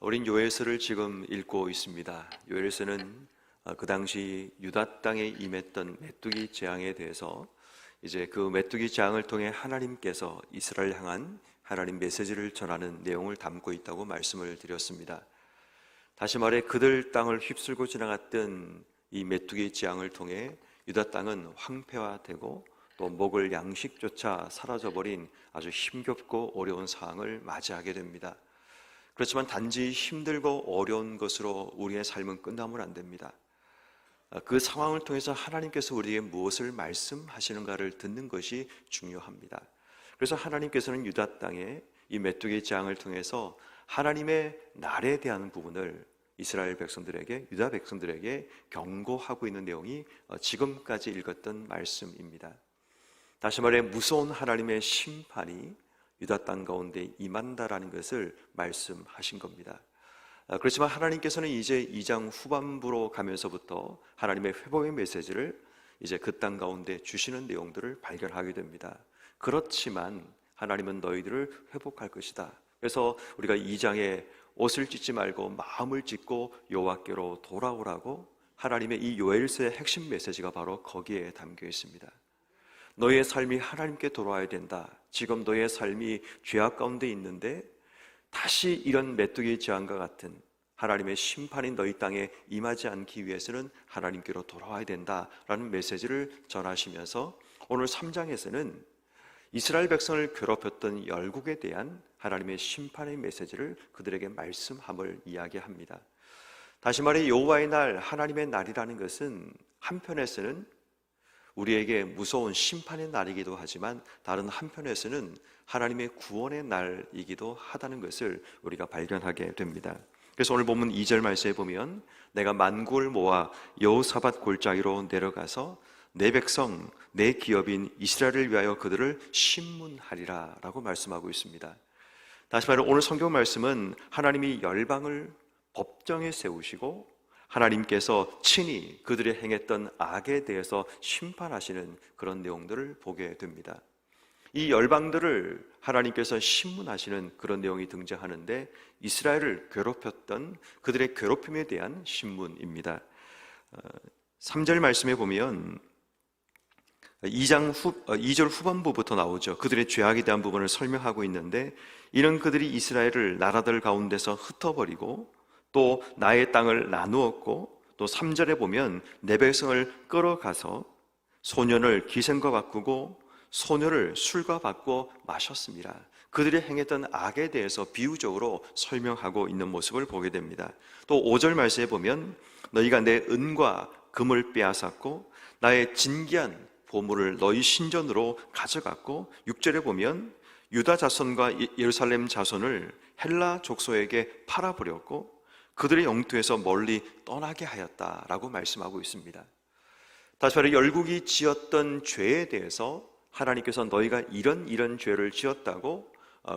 우린 요엘서를 지금 읽고 있습니다. 요엘서는 그 당시 유다 땅에 임했던 메뚜기 재앙에 대해서 이제 그 메뚜기 재앙을 통해 하나님께서 이스라엘 향한 하나님 메시지를 전하는 내용을 담고 있다고 말씀을 드렸습니다. 다시 말해 그들 땅을 휩쓸고 지나갔던 이 메뚜기 재앙을 통해 유다 땅은 황폐화되고 또 먹을 양식조차 사라져버린 아주 힘겹고 어려운 상황을 맞이하게 됩니다. 그렇지만 단지 힘들고 어려운 것으로 우리의 삶은 끝나면 안 됩니다. 그 상황을 통해서 하나님께서 우리에게 무엇을 말씀하시는가를 듣는 것이 중요합니다. 그래서 하나님께서는 유다 땅에 이 메뚜기 재앙을 통해서 하나님의 날에 대한 부분을 이스라엘 백성들에게, 유다 백성들에게 경고하고 있는 내용이 지금까지 읽었던 말씀입니다. 다시 말해 무서운 하나님의 심판이 유다 땅 가운데 임한다라는 것을 말씀하신 겁니다. 그렇지만 하나님께서는 이제 2장 후반부로 가면서부터 하나님의 회복의 메시지를 이제 그 땅 가운데 주시는 내용들을 발견하게 됩니다. 그렇지만 하나님은 너희들을 회복할 것이다. 그래서 우리가 2장에 옷을 찢지 말고 마음을 찢고 여호와께로 돌아오라고 하나님의 이 요엘서의 핵심 메시지가 바로 거기에 담겨 있습니다. 너희의 삶이 하나님께 돌아와야 된다. 지금 너희의 삶이 죄악 가운데 있는데 다시 이런 메뚜기 재앙과 같은 하나님의 심판이 너희 땅에 임하지 않기 위해서는 하나님께로 돌아와야 된다라는 메시지를 전하시면서 오늘 3장에서는 이스라엘 백성을 괴롭혔던 열국에 대한 하나님의 심판의 메시지를 그들에게 말씀함을 이야기합니다. 다시 말해 여호와의 날, 하나님의 날이라는 것은 한편에서는 우리에게 무서운 심판의 날이기도 하지만 다른 한편에서는 하나님의 구원의 날이기도 하다는 것을 우리가 발견하게 됩니다. 그래서 오늘 본문 2절 말씀에 보면 내가 만국을 모아 여호사밧 골짜기로 내려가서 내 백성, 내 기업인 이스라엘을 위하여 그들을 심문하리라 라고 말씀하고 있습니다. 다시 말해 오늘 성경 말씀은 하나님이 열방을 법정에 세우시고 하나님께서 친히 그들이 행했던 악에 대해서 심판하시는 그런 내용들을 보게 됩니다. 이 열방들을 하나님께서 심문하시는 그런 내용이 등장하는데 이스라엘을 괴롭혔던 그들의 괴롭힘에 대한 심문입니다. 3절 말씀에 보면 2절 후반부부터 나오죠. 그들의 죄악에 대한 부분을 설명하고 있는데 이는 그들이 이스라엘을 나라들 가운데서 흩어버리고 또 나의 땅을 나누었고 또 3절에 보면 내 백성을 끌어가서 소년을 기생과 바꾸고 소녀를 술과 바꾸어 마셨습니다. 그들이 행했던 악에 대해서 비유적으로 설명하고 있는 모습을 보게 됩니다. 또 5절 말씀에 보면 너희가 내 은과 금을 빼앗았고 나의 진귀한 보물을 너희 신전으로 가져갔고 6절에 보면 유다 자손과 예루살렘 자손을 헬라 족속에게 팔아버렸고 그들의 영토에서 멀리 떠나게 하였다라고 말씀하고 있습니다. 다시 말해 열국이 지었던 죄에 대해서 하나님께서 너희가 이런 죄를 지었다고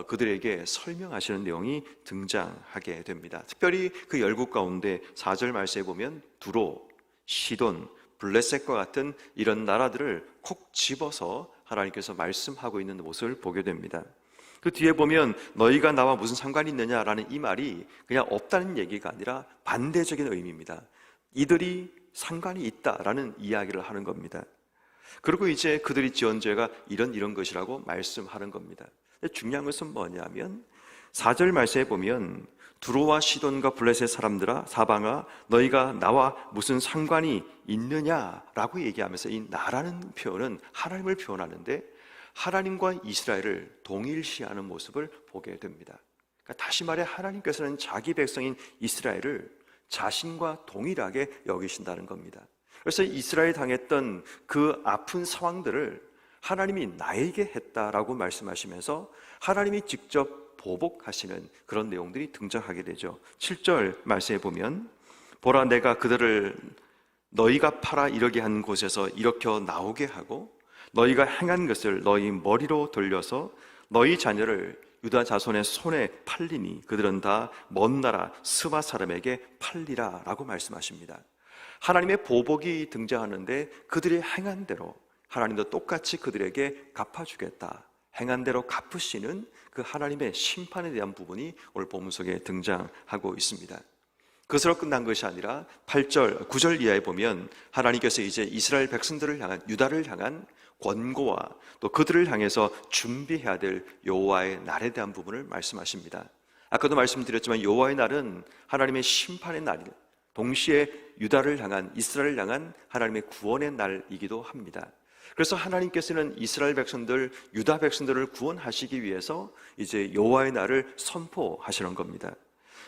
그들에게 설명하시는 내용이 등장하게 됩니다. 특별히 그 열국 가운데 4절 말씀에 보면 두로, 시돈, 블레셋과 같은 이런 나라들을 콕 집어서 하나님께서 말씀하고 있는 모습을 보게 됩니다. 그 뒤에 보면 너희가 나와 무슨 상관이 있느냐라는 이 말이 그냥 없다는 얘기가 아니라 반대적인 의미입니다. 이들이 상관이 있다라는 이야기를 하는 겁니다. 그리고 이제 그들이 지은 죄가 이런 것이라고 말씀하는 겁니다. 근데 중요한 것은 뭐냐면 4절 말씀에 보면 두로와 시돈과 블레셋 사람들아 사방아 너희가 나와 무슨 상관이 있느냐라고 얘기하면서 이 나라는 표현은 하나님을 표현하는데 하나님과 이스라엘을 동일시하는 모습을 보게 됩니다. 그러니까 다시 말해 하나님께서는 자기 백성인 이스라엘을 자신과 동일하게 여기신다는 겁니다. 그래서 이스라엘이 당했던 그 아픈 상황들을 하나님이 나에게 했다라고 말씀하시면서 하나님이 직접 보복하시는 그런 내용들이 등장하게 되죠. 7절 말씀에 보면 보라 내가 그들을 너희가 팔아 이르게 한 곳에서 일으켜 나오게 하고 너희가 행한 것을 너희 머리로 돌려서 너희 자녀를 유다 자손의 손에 팔리니 그들은 다 먼 나라 스바 사람에게 팔리라 라고 말씀하십니다. 하나님의 보복이 등장하는데 그들이 행한 대로 하나님도 똑같이 그들에게 갚아주겠다, 행한 대로 갚으시는 그 하나님의 심판에 대한 부분이 오늘 본문 속에 등장하고 있습니다. 그것으로 끝난 것이 아니라 8절, 9절 이하에 보면 하나님께서 이제 이스라엘 백성들을 향한, 유다를 향한 권고와 또 그들을 향해서 준비해야 될 여호와의 날에 대한 부분을 말씀하십니다. 아까도 말씀드렸지만 여호와의 날은 하나님의 심판의 날이고 동시에 유다를 향한, 이스라엘을 향한 하나님의 구원의 날이기도 합니다. 그래서 하나님께서는 이스라엘 백성들, 유다 백성들을 구원하시기 위해서 이제 여호와의 날을 선포하시는 겁니다.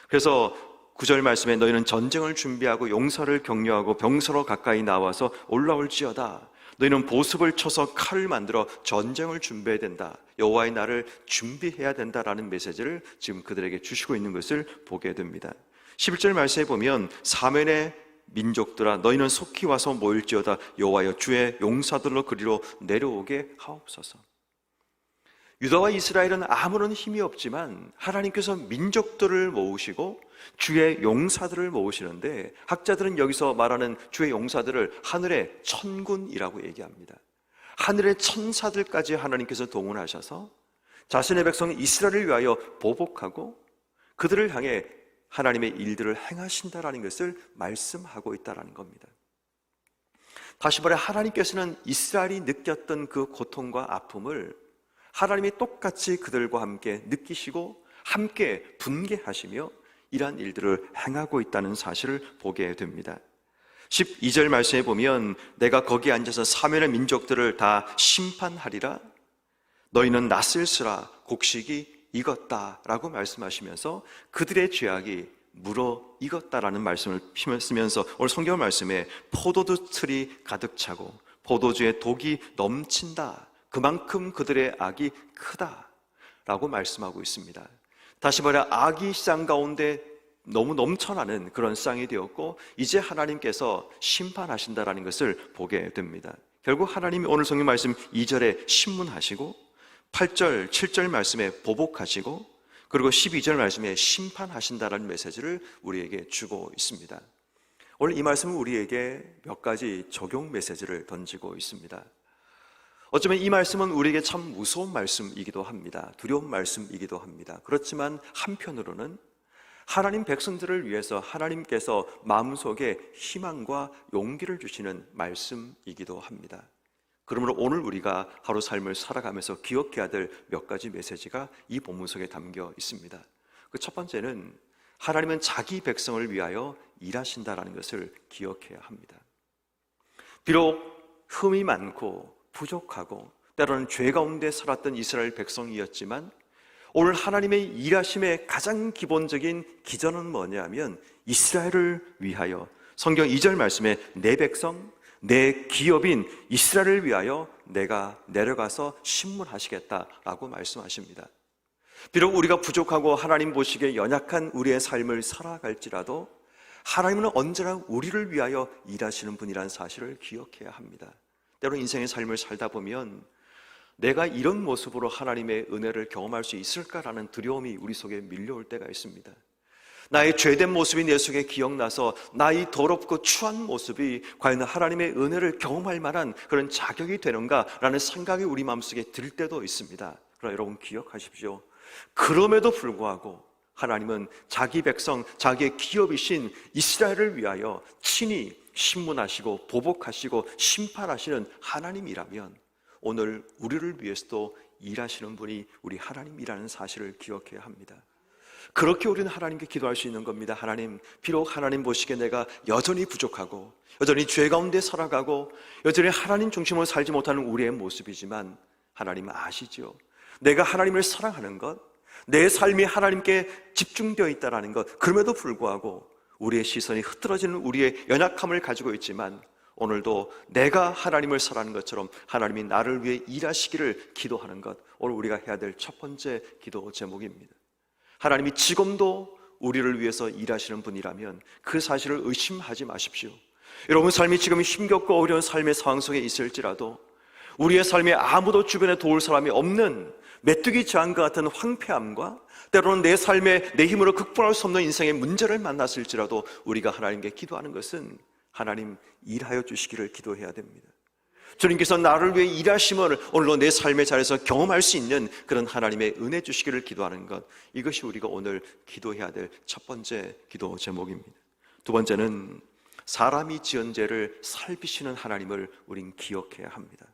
그래서 9절 말씀에 너희는 전쟁을 준비하고 용사를 격려하고 병서로 가까이 나와서 올라올지어다. 너희는 보습을 쳐서 칼을 만들어 전쟁을 준비해야 된다. 여호와의 날을 준비해야 된다라는 메시지를 지금 그들에게 주시고 있는 것을 보게 됩니다. 11절 말씀에 보면 사면의 민족들아 너희는 속히 와서 모일지어다. 여호와여 주의 용사들로 그리로 내려오게 하옵소서. 유다와 이스라엘은 아무런 힘이 없지만 하나님께서 민족들을 모으시고 주의 용사들을 모으시는데, 학자들은 여기서 말하는 주의 용사들을 하늘의 천군이라고 얘기합니다. 하늘의 천사들까지 하나님께서 동원하셔서 자신의 백성 이스라엘을 위하여 보복하고 그들을 향해 하나님의 일들을 행하신다라는 것을 말씀하고 있다는 겁니다. 다시 말해 하나님께서는 이스라엘이 느꼈던 그 고통과 아픔을 하나님이 똑같이 그들과 함께 느끼시고 함께 분개하시며 이러한 일들을 행하고 있다는 사실을 보게 됩니다. 12절 말씀에 보면 내가 거기 앉아서 사면의 민족들을 다 심판하리라. 너희는 낯을 쓰라. 곡식이 익었다 라고 말씀하시면서 그들의 죄악이 물어 익었다라는 말씀을 쓰면서 오늘 성경 말씀에 포도주 틀이 가득 차고 포도주에 독이 넘친다, 그만큼 그들의 악이 크다 라고 말씀하고 있습니다. 다시 말해 악이 시장 가운데 너무 넘쳐나는 그런 쌍이 되었고 이제 하나님께서 심판하신다라는 것을 보게 됩니다. 결국 하나님이 오늘 성경 말씀 2절에 심문하시고 8절, 7절 말씀에 보복하시고 그리고 12절 말씀에 심판하신다라는 메시지를 우리에게 주고 있습니다. 오늘 이 말씀은 우리에게 몇 가지 적용 메시지를 던지고 있습니다. 어쩌면 이 말씀은 우리에게 참 무서운 말씀이기도 합니다. 두려운 말씀이기도 합니다. 그렇지만 한편으로는 하나님 백성들을 위해서 하나님께서 마음속에 희망과 용기를 주시는 말씀이기도 합니다. 그러므로 오늘 우리가 하루 삶을 살아가면서 기억해야 될 몇 가지 메시지가 이 본문 속에 담겨 있습니다. 그 첫 번째는 하나님은 자기 백성을 위하여 일하신다라는 것을 기억해야 합니다. 비록 흠이 많고 부족하고 때로는 죄 가운데 살았던 이스라엘 백성이었지만 오늘 하나님의 일하심의 가장 기본적인 기전은 뭐냐면 이스라엘을 위하여, 성경 2절 말씀에 내 백성, 내 기업인 이스라엘을 위하여 내가 내려가서 심문하시겠다라고 말씀하십니다. 비록 우리가 부족하고 하나님 보시기에 연약한 우리의 삶을 살아갈지라도 하나님은 언제나 우리를 위하여 일하시는 분이라는 사실을 기억해야 합니다. 때로 인생의 삶을 살다 보면 내가 이런 모습으로 하나님의 은혜를 경험할 수 있을까라는 두려움이 우리 속에 밀려올 때가 있습니다. 나의 죄된 모습이 내 속에 기억나서 나의 더럽고 추한 모습이 과연 하나님의 은혜를 경험할 만한 그런 자격이 되는가라는 생각이 우리 마음속에 들 때도 있습니다. 그러나 여러분 기억하십시오. 그럼에도 불구하고 하나님은 자기 백성, 자기의 기업이신 이스라엘을 위하여 친히 심문하시고 보복하시고 심판하시는 하나님이라면 오늘 우리를 위해서도 일하시는 분이 우리 하나님이라는 사실을 기억해야 합니다. 그렇게 우리는 하나님께 기도할 수 있는 겁니다. 하나님, 비록 하나님 보시기에 내가 여전히 부족하고 여전히 죄 가운데 살아가고 여전히 하나님 중심으로 살지 못하는 우리의 모습이지만 하나님 아시죠? 내가 하나님을 사랑하는 것, 내 삶이 하나님께 집중되어 있다는 것, 그럼에도 불구하고 우리의 시선이 흐트러지는 우리의 연약함을 가지고 있지만 오늘도 내가 하나님을 사랑하는 것처럼 하나님이 나를 위해 일하시기를 기도하는 것, 오늘 우리가 해야 될 첫 번째 기도 제목입니다. 하나님이 지금도 우리를 위해서 일하시는 분이라면 그 사실을 의심하지 마십시오. 여러분 삶이 지금 힘겹고 어려운 삶의 상황 속에 있을지라도 우리의 삶에 아무도 주변에 도울 사람이 없는 메뚜기 재앙과 같은 황폐함과 때로는 내 삶에 내 힘으로 극복할 수 없는 인생의 문제를 만났을지라도 우리가 하나님께 기도하는 것은 하나님 일하여 주시기를 기도해야 됩니다. 주님께서 나를 위해 일하심을 오늘도 내 삶의 자리에서 경험할 수 있는 그런 하나님의 은혜 주시기를 기도하는 것, 이것이 우리가 오늘 기도해야 될 첫 번째 기도 제목입니다. 두 번째는 사람이 지은 죄를 살피시는 하나님을 우린 기억해야 합니다.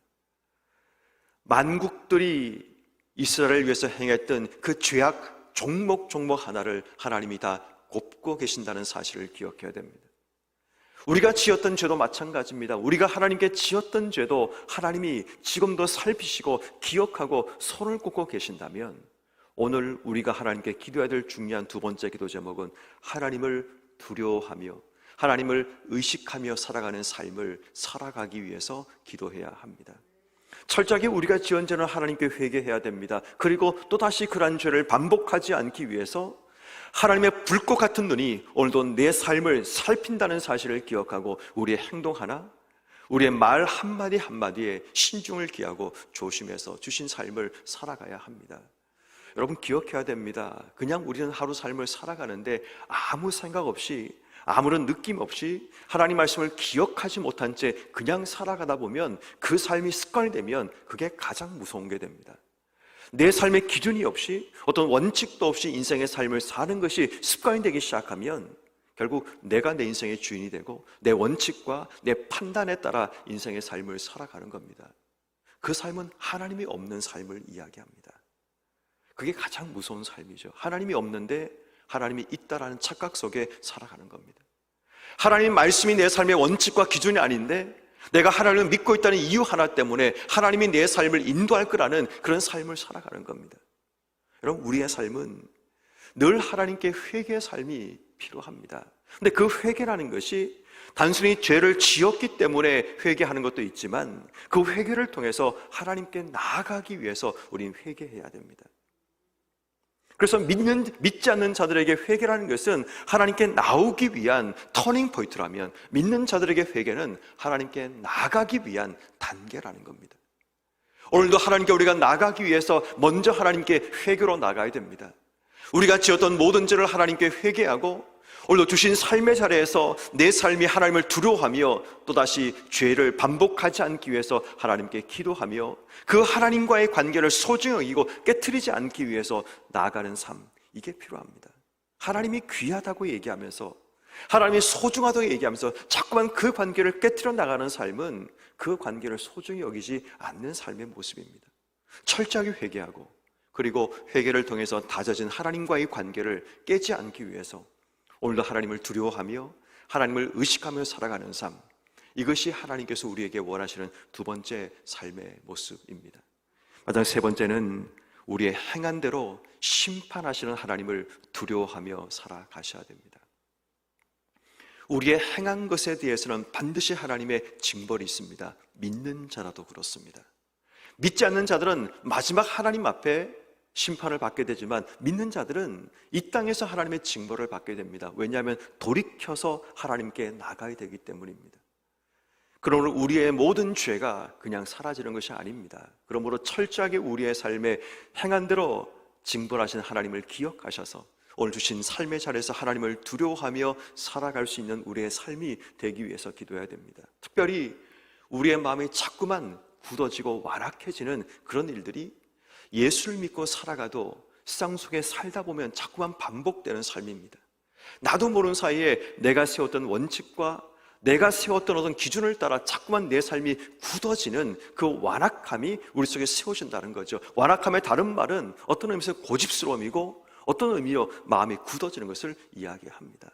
만국들이 이스라엘을 위해서 행했던 그 죄악 종목 하나를 하나님이 다 곱고 계신다는 사실을 기억해야 됩니다. 우리가 지었던 죄도 마찬가지입니다. 우리가 하나님께 지었던 죄도 하나님이 지금도 살피시고 기억하고 손을 꼽고 계신다면, 오늘 우리가 하나님께 기도해야 될 중요한 두 번째 기도 제목은 하나님을 두려워하며 하나님을 의식하며 살아가는 삶을 살아가기 위해서 기도해야 합니다. 철저하게 우리가 지은 죄는 하나님께 회개해야 됩니다. 그리고 또다시 그러한 죄를 반복하지 않기 위해서 하나님의 불꽃 같은 눈이 오늘도 내 삶을 살핀다는 사실을 기억하고 우리의 행동 하나, 우리의 말 한마디 한마디에 신중을 기하고 조심해서 주신 삶을 살아가야 합니다. 여러분 기억해야 됩니다. 그냥 우리는 하루 삶을 살아가는데 아무 생각 없이, 아무런 느낌 없이 하나님 말씀을 기억하지 못한 채 그냥 살아가다 보면 그 삶이 습관이 되면 그게 가장 무서운 게 됩니다. 내 삶의 기준이 없이, 어떤 원칙도 없이 인생의 삶을 사는 것이 습관이 되기 시작하면 결국 내가 내 인생의 주인이 되고 내 원칙과 내 판단에 따라 인생의 삶을 살아가는 겁니다. 그 삶은 하나님이 없는 삶을 이야기합니다. 그게 가장 무서운 삶이죠. 하나님이 없는데 하나님이 있다라는 착각 속에 살아가는 겁니다. 하나님 말씀이 내 삶의 원칙과 기준이 아닌데 내가 하나님을 믿고 있다는 이유 하나 때문에 하나님이 내 삶을 인도할 거라는 그런 삶을 살아가는 겁니다. 여러분, 우리의 삶은 늘 하나님께 회개의 삶이 필요합니다. 근데 그 회개라는 것이 단순히 죄를 지었기 때문에 회개하는 것도 있지만 그 회개를 통해서 하나님께 나아가기 위해서 우리는 회개해야 됩니다. 그래서 믿지 않는 자들에게 회개라는 것은 하나님께 나오기 위한 터닝 포인트라면, 믿는 자들에게 회개는 하나님께 나가기 위한 단계라는 겁니다. 오늘도 하나님께 우리가 나가기 위해서 먼저 하나님께 회개로 나가야 됩니다. 우리가 지었던 모든 죄를 하나님께 회개하고 오늘도 주신 삶의 자리에서 내 삶이 하나님을 두려워하며 또다시 죄를 반복하지 않기 위해서 하나님께 기도하며 그 하나님과의 관계를 소중히 여기고 깨트리지 않기 위해서 나아가는 삶, 이게 필요합니다. 하나님이 귀하다고 얘기하면서, 하나님이 소중하다고 얘기하면서 자꾸만 그 관계를 깨트려 나가는 삶은 그 관계를 소중히 여기지 않는 삶의 모습입니다. 철저하게 회개하고 그리고 회개를 통해서 다져진 하나님과의 관계를 깨지 않기 위해서 오늘도 하나님을 두려워하며 하나님을 의식하며 살아가는 삶, 이것이 하나님께서 우리에게 원하시는 두 번째 삶의 모습입니다. 마지막 세 번째는 우리의 행한 대로 심판하시는 하나님을 두려워하며 살아가셔야 됩니다. 우리의 행한 것에 대해서는 반드시 하나님의 징벌이 있습니다. 믿는 자라도 그렇습니다. 믿지 않는 자들은 마지막 하나님 앞에 심판을 받게 되지만 믿는 자들은 이 땅에서 하나님의 징벌을 받게 됩니다. 왜냐하면 돌이켜서 하나님께 나가야 되기 때문입니다. 그러므로 우리의 모든 죄가 그냥 사라지는 것이 아닙니다. 그러므로 철저하게 우리의 삶에 행한 대로 징벌하신 하나님을 기억하셔서 오늘 주신 삶의 자리에서 하나님을 두려워하며 살아갈 수 있는 우리의 삶이 되기 위해서 기도해야 됩니다. 특별히 우리의 마음이 자꾸만 굳어지고 완악해지는 그런 일들이 예수를 믿고 살아가도 세상 속에 살다 보면 자꾸만 반복되는 삶입니다. 나도 모르는 사이에 내가 세웠던 원칙과 내가 세웠던 어떤 기준을 따라 자꾸만 내 삶이 굳어지는 그 완악함이 우리 속에 세워진다는 거죠. 완악함의 다른 말은 어떤 의미에서 고집스러움이고 어떤 의미로 마음이 굳어지는 것을 이야기합니다.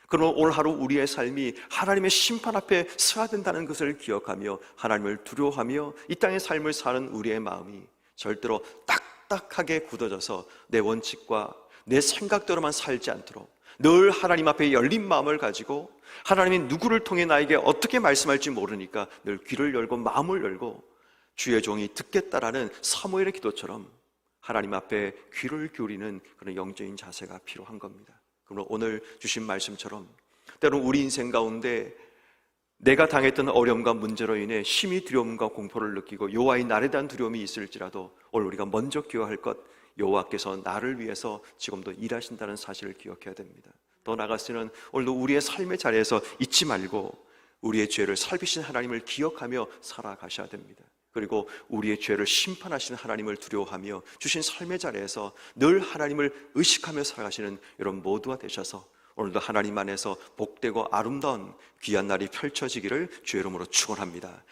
그러나 오늘 하루 우리의 삶이 하나님의 심판 앞에 서야 된다는 것을 기억하며 하나님을 두려워하며 이 땅의 삶을 사는 우리의 마음이 절대로 딱딱하게 굳어져서 내 원칙과 내 생각대로만 살지 않도록 늘 하나님 앞에 열린 마음을 가지고 하나님이 누구를 통해 나에게 어떻게 말씀할지 모르니까 늘 귀를 열고 마음을 열고 주의 종이 듣겠다라는 사무엘의 기도처럼 하나님 앞에 귀를 기울이는 그런 영적인 자세가 필요한 겁니다. 그러므로 오늘 주신 말씀처럼 때로는 우리 인생 가운데 내가 당했던 어려움과 문제로 인해 심히 두려움과 공포를 느끼고 여호와의 날에 대한 두려움이 있을지라도 오늘 우리가 먼저 기억할 것, 여호와께서 나를 위해서 지금도 일하신다는 사실을 기억해야 됩니다. 더 나아가서는 오늘도 우리의 삶의 자리에서 잊지 말고 우리의 죄를 살피신 하나님을 기억하며 살아가셔야 됩니다. 그리고 우리의 죄를 심판하시는 하나님을 두려워하며 주신 삶의 자리에서 늘 하나님을 의식하며 살아가시는 여러분 모두가 되셔서 오늘도 하나님 안에서 복되고 아름다운 귀한 날이 펼쳐지기를 주의 이름으로 축원합니다.